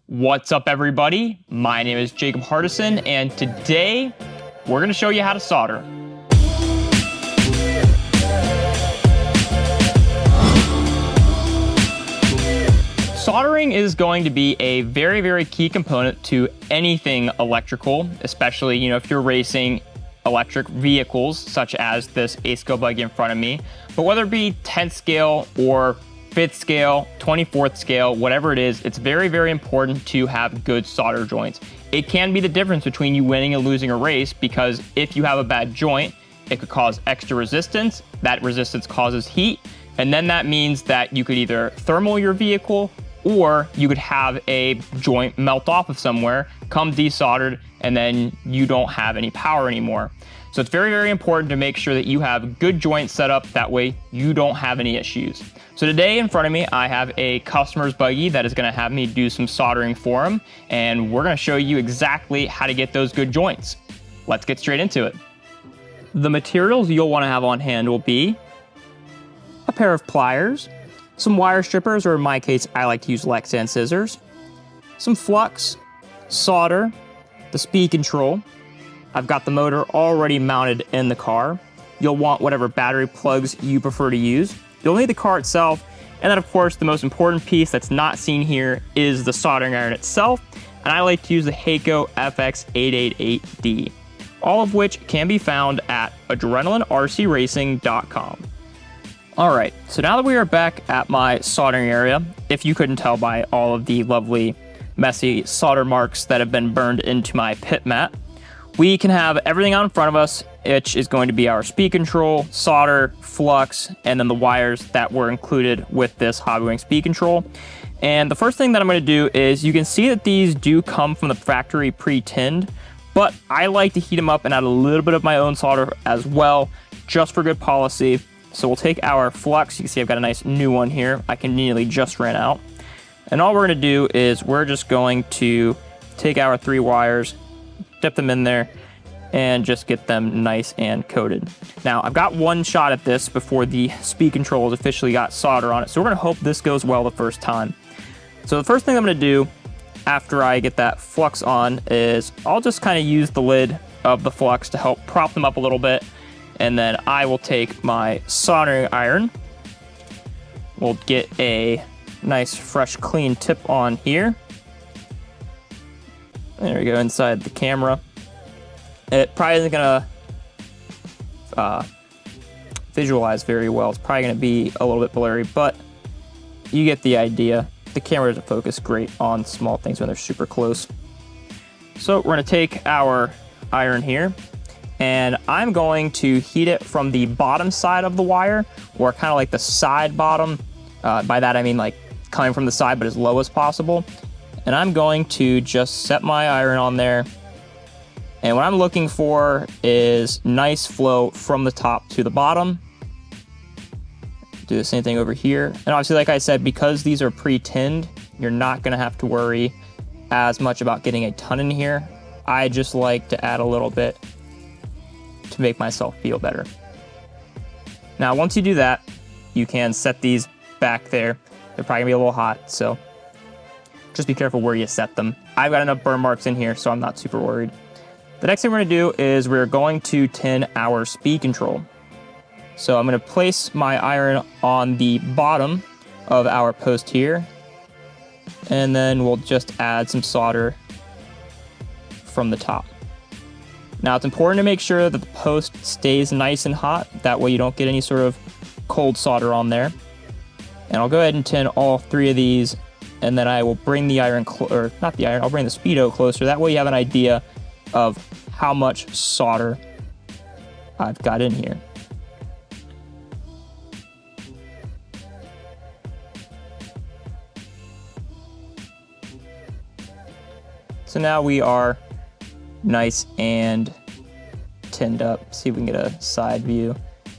What's up, everybody? My name is Jacob Hardison, and today we're going to show you how to solder. Soldering is going to be a very key component to anything electrical, especially, if you're racing electric vehicles such as this ESC buggy in front of me. But whether it be 10th scale or 5th scale, 24th scale, whatever it is, it's very important to have good solder joints. It can be the difference between you winning and losing a race, because if you have a bad joint, it could cause extra resistance. That resistance causes heat, and then that means that you could either thermal your vehicle, or you could have a joint melt off of somewhere, come desoldered, and then you don't have any power anymore. So it's very important to make sure that you have good joints set up. That way you don't have any issues. So today in front of me, I have a customer's buggy that is going to have me do some soldering for him, and we're going to show you exactly how to get those good joints. Let's get straight into it. The materials you'll want to have on hand will be a pair of pliers, some wire strippers, or in my case, I like to use Lexan scissors, some flux, solder, the speed control. I've got the motor already mounted in the car. You'll want whatever battery plugs you prefer to use. You'll need the car itself, and then of course the most important piece that's not seen here is the soldering iron itself, and I like to use the Hakko FX888D, all of which can be found at adrenalinrcracing.com. Alright, so now that we are back at my soldering area, if you couldn't tell by all of the lovely messy solder marks that have been burned into my pit mat, we can have everything out in front of us, which is going to be our speed control, solder, flux, and then the wires that were included with this Hobbywing speed control. And the first thing that I'm going to do is, you can see that these do come from the factory pre-tinned, but I like to heat them up and add a little bit of my own solder as well, just for good policy. So we'll take our flux. You can see I've got a nice new one here. I conveniently just ran out. And all we're going to do is we're just going to take our 3 wires, dip them in there, and just get them nice and coated. Now, I've got one shot at this before the speed control has officially got solder on it, so we're gonna hope this goes well the first time. So the first thing I'm gonna do after I get that flux on is I'll just kind of use the lid of the flux to help prop them up a little bit, and then I will take my soldering iron. We'll get a nice fresh clean tip on here. There we go, inside the camera. It probably isn't gonna visualize very well. It's probably gonna be a little bit blurry, but you get the idea. The camera doesn't focus great on small things when they're super close. So we're gonna take our iron here, and I'm going to heat it from the bottom side of the wire, or kind of like the side bottom. By that I mean like coming from the side, but as low as possible. And I'm going to just set my iron on there. And what I'm looking for is nice flow from the top to the bottom. Do the same thing over here. And obviously, like I said, because these are pre-tinned, you're not gonna have to worry as much about getting a ton in here. I just like to add a little bit to make myself feel better. Now, once you do that, you can set these back there. They're probably gonna be a little hot, so just be careful where you set them. I've got enough burn marks in here, so I'm not super worried. The next thing we're gonna do is we're going to tin our speed control. So I'm gonna place my iron on the bottom of our post here, and then we'll just add some solder from the top. Now, it's important to make sure that the post stays nice and hot. That way you don't get any sort of cold solder on there. And I'll go ahead and tin all 3 of these, and then I will bring the iron, or not the iron, I'll bring the speedo closer. That way you have an idea of how much solder I've got in here. So now we are nice and tinned up. See if we can get a side view.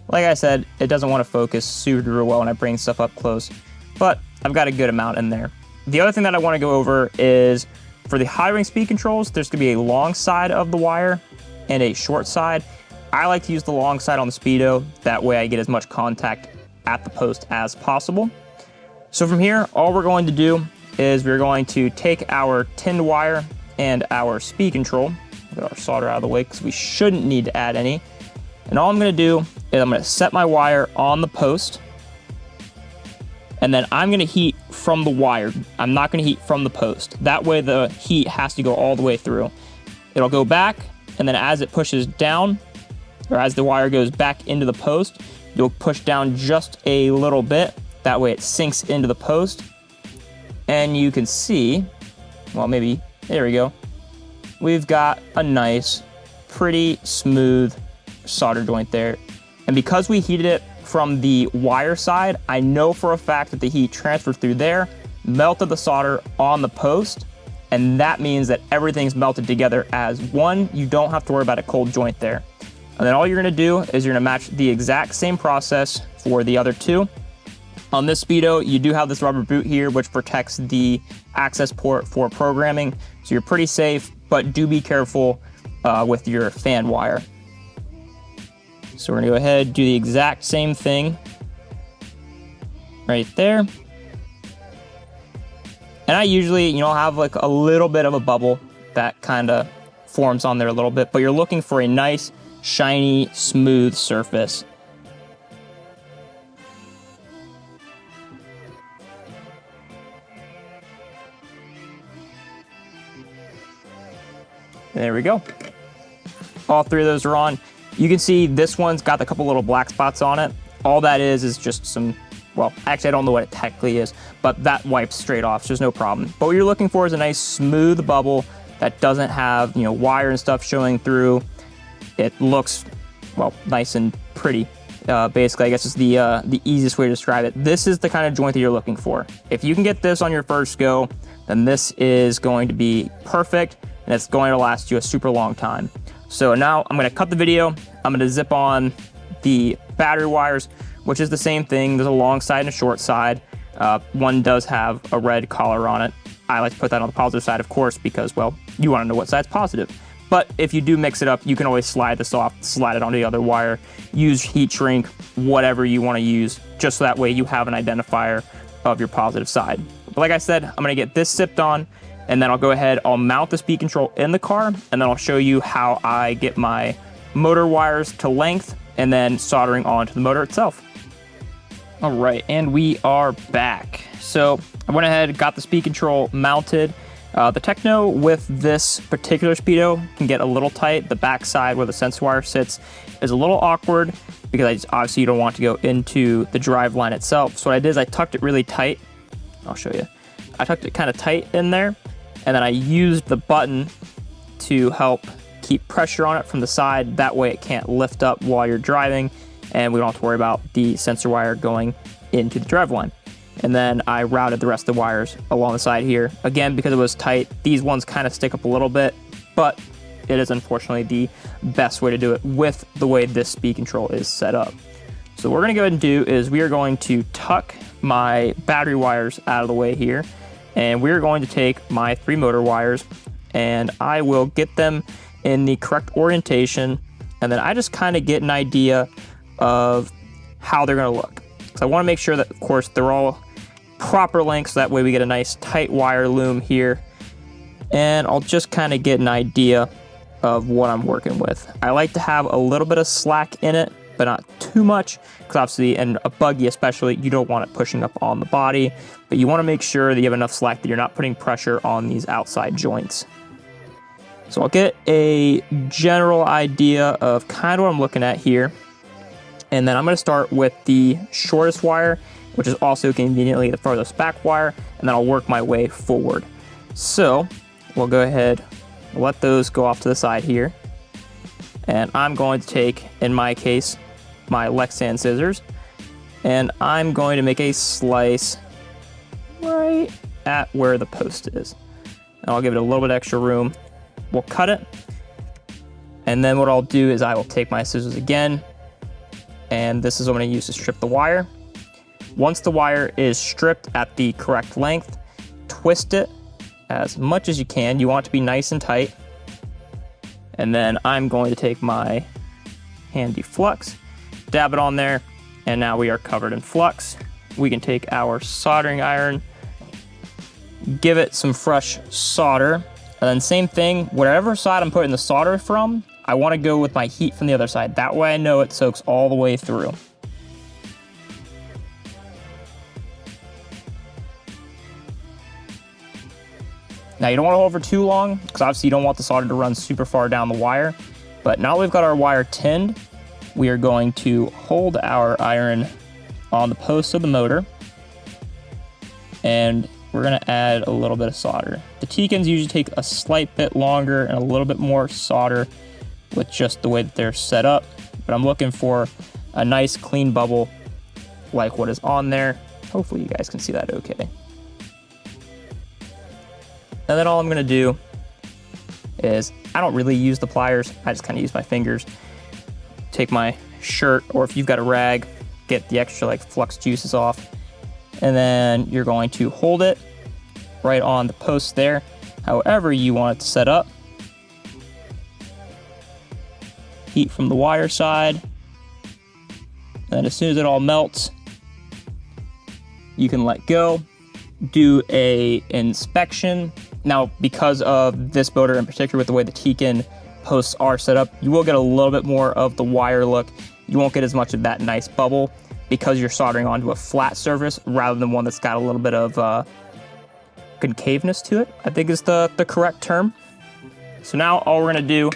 Like I said, it doesn't want to focus super well when I bring stuff up close, but I've got a good amount in there. The other thing that I want to go over is, for the Hobbywing speed controls, there's going to be a long side of the wire and a short side. I like to use the long side on the speedo. That way I get as much contact at the post as possible. So from here, all we're going to do is we're going to take our tinned wire and our speed control, get our solder out of the way because we shouldn't need to add any. And all I'm going to do is I'm going to set my wire on the post, and then I'm going to heat from the wire. I'm not going to heat from the post. That way the heat has to go all the way through. It'll go back, and then as it pushes down, or as the wire goes back into the post, you'll push down just a little bit. That way it sinks into the post. And you can see, well, maybe, there we go. We've got a nice, pretty smooth solder joint there. And because we heated it from the wire side, I know for a fact that the heat transferred through there, melted the solder on the post, and that means that everything's melted together as one. You don't have to worry about a cold joint there. And then all you're gonna do is you're gonna match the exact same process for the other two. On this Speedo, you do have this rubber boot here, which protects the access port for programming. So you're pretty safe, but do be careful with your fan wire. So we're gonna go ahead, do the exact same thing right there. And I usually, have like a little bit of a bubble that kind of forms on there a little bit, but you're looking for a nice, shiny, smooth surface. There we go. All three of those are on. You can see this one's got a couple little black spots on it. All that is just some, well, actually I don't know what it technically is, but that wipes straight off, so there's no problem. But what you're looking for is a nice smooth bubble that doesn't have, wire and stuff showing through. It looks, well, nice and pretty. Basically, I guess is the easiest way to describe it. This is the kind of joint that you're looking for. If you can get this on your first go, then this is going to be perfect, and it's going to last you a super long time. So now I'm going to cut the video. I'm going to zip on the battery wires, which is the same thing. There's a long side and a short side. One does have a red collar on it. I like to put that on the positive side, of course, because, well, you want to know what side's positive. But if you do mix it up, you can always slide this off, slide it onto the other wire, use heat shrink, whatever you want to use, just so that way you have an identifier of your positive side. But like I said, I'm going to get this sipped on, and then I'll go ahead, I'll mount the speed control in the car, and then I'll show you how I get my motor wires to length, and then soldering onto the motor itself. All right, and we are back. So I went ahead, got the speed control mounted. The Techno with this particular Speedo can get a little tight. The back side where the sensor wire sits is a little awkward because obviously you don't want to go into the drive line itself. So what I did is I tucked it really tight. I'll show you. I tucked it kind of tight in there, and then I used the button to help keep pressure on it from the side. That way it can't lift up while you're driving, and we don't have to worry about the sensor wire going into the drive line. And then I routed the rest of the wires along the side here. Again, because it was tight, these ones kind of stick up a little bit, but it is unfortunately the best way to do it with the way this speed control is set up. So what we're gonna go ahead and do is we are going to tuck my battery wires out of the way here, and we're going to take my 3 motor wires, and I will get them in the correct orientation, and then I just kind of get an idea of how they're gonna look. So I wanna make sure that, of course, they're all proper length, so that way we get a nice tight wire loom here, and I'll just kind of get an idea of what I'm working with. I like to have a little bit of slack in it, but not too much, because obviously, and a buggy especially, you don't want it pushing up on the body, but you want to make sure that you have enough slack that you're not putting pressure on these outside joints. So I'll get a general idea of kind of what I'm looking at here, and then I'm going to start with the shortest wire, which is also conveniently the farthest back wire, and then I'll work my way forward. So we'll go ahead, let those go off to the side here, and I'm going to take, in my case, my Lexan scissors, and I'm going to make a slice right at where the post is. And I'll give it a little bit extra room. We'll cut it, and then what I'll do is I will take my scissors again, and this is what I'm going to use to strip the wire. Once the wire is stripped at the correct length, twist it as much as you can. You want it to be nice and tight. And then I'm going to take my handy flux, dab it on there, and now we are covered in flux. We can take our soldering iron, give it some fresh solder, and then same thing, whatever side I'm putting the solder from, I want to go with my heat from the other side. That way I know it soaks all the way through. Now you don't want to hold for too long, because obviously you don't want the solder to run super far down the wire. But now we've got our wire tinned, we are going to hold our iron on the post of the motor, and we're going to add a little bit of solder. The Tikins usually take a slight bit longer and a little bit more solder with just the way that they're set up, but I'm looking for a nice clean bubble like what is on there. Hopefully you guys can see that okay. And then all I'm gonna do is, I don't really use the pliers, I just kind of use my fingers. Take my shirt, or if you've got a rag, get the extra like flux juices off. And then you're going to hold it right on the post there, however you want it to set up. Heat from the wire side. And as soon as it all melts, you can let go. Do a inspection. Now, because of this motor in particular, with the way the Tikin posts are set up, you will get a little bit more of the wire look. You won't get as much of that nice bubble because you're soldering onto a flat surface rather than one that's got a little bit of concaveness to it, I think is the correct term. So now all we're gonna do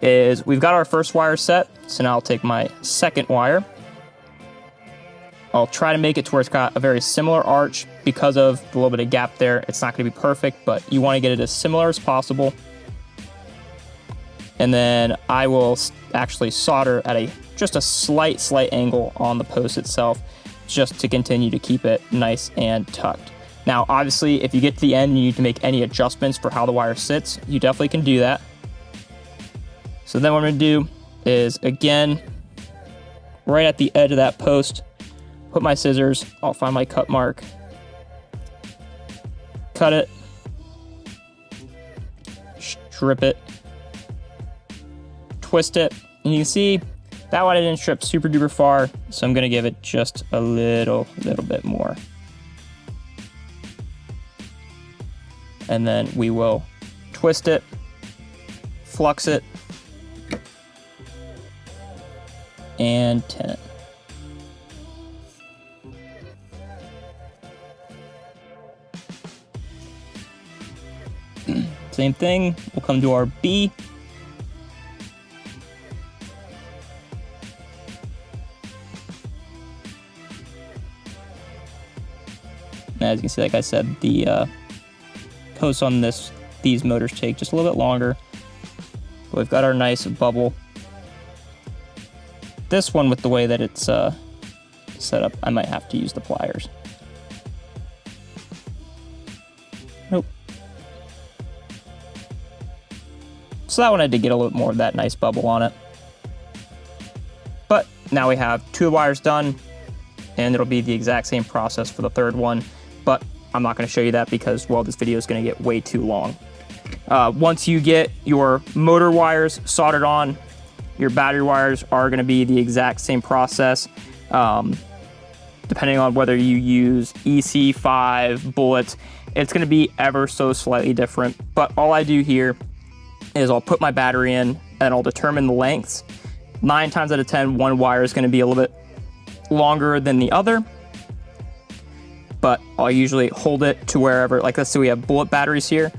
is, we've got our first wire set, so now I'll take my second wire. I'll try to make it to where it's got a very similar arch. Because of the little bit of gap there, it's not going to be perfect, but you want to get it as similar as possible. And then I will actually solder at just a slight angle on the post itself, just to continue to keep it nice and tucked. Now, obviously, if you get to the end and you need to make any adjustments for how the wire sits, you definitely can do that. So then what I'm going to do is, again, right at the edge of that post, put my scissors, I'll find my cut mark, cut it, strip it, twist it, and you can see that one I didn't strip super duper far, so I'm gonna give it just a little bit more. And then we will twist it, flux it, and tin it. Same thing, we'll come to our B. And as you can see, like I said, the posts on these motors take just a little bit longer. But we've got our nice bubble. This one, with the way that it's set up, I might have to use the pliers. Nope. So that one I did get a little bit more of that nice bubble on it. But now we have 2 wires done, and it'll be the exact same process for the third one. But I'm not going to show you that because, well, this video is going to get way too long. Once you get your motor wires soldered on, your battery wires are going to be the exact same process. Depending on whether you use EC5, bullets, it's going to be ever so slightly different. But all I do here is I'll put my battery in and I'll determine the lengths. 9 times out of 10, one wire is going to be a little bit longer than the other, but I'll usually hold it to wherever, like let's say we have bullet batteries here,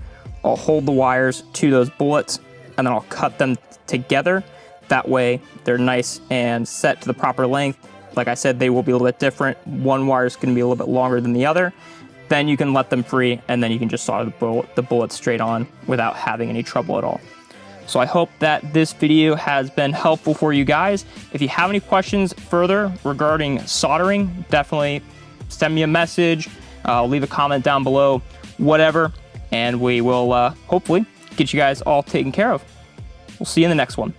I'll hold the wires to those bullets and then I'll cut them together. That way they're nice and set to the proper length. Like I said, they will be a little bit different. One wire is going to be a little bit longer than the other. Then you can let them free, and then you can just solder the bullet straight on without having any trouble at all. So I hope that this video has been helpful for you guys. If you have any questions further regarding soldering, definitely send me a message, leave a comment down below, whatever, and we will hopefully get you guys all taken care of. We'll see you in the next one.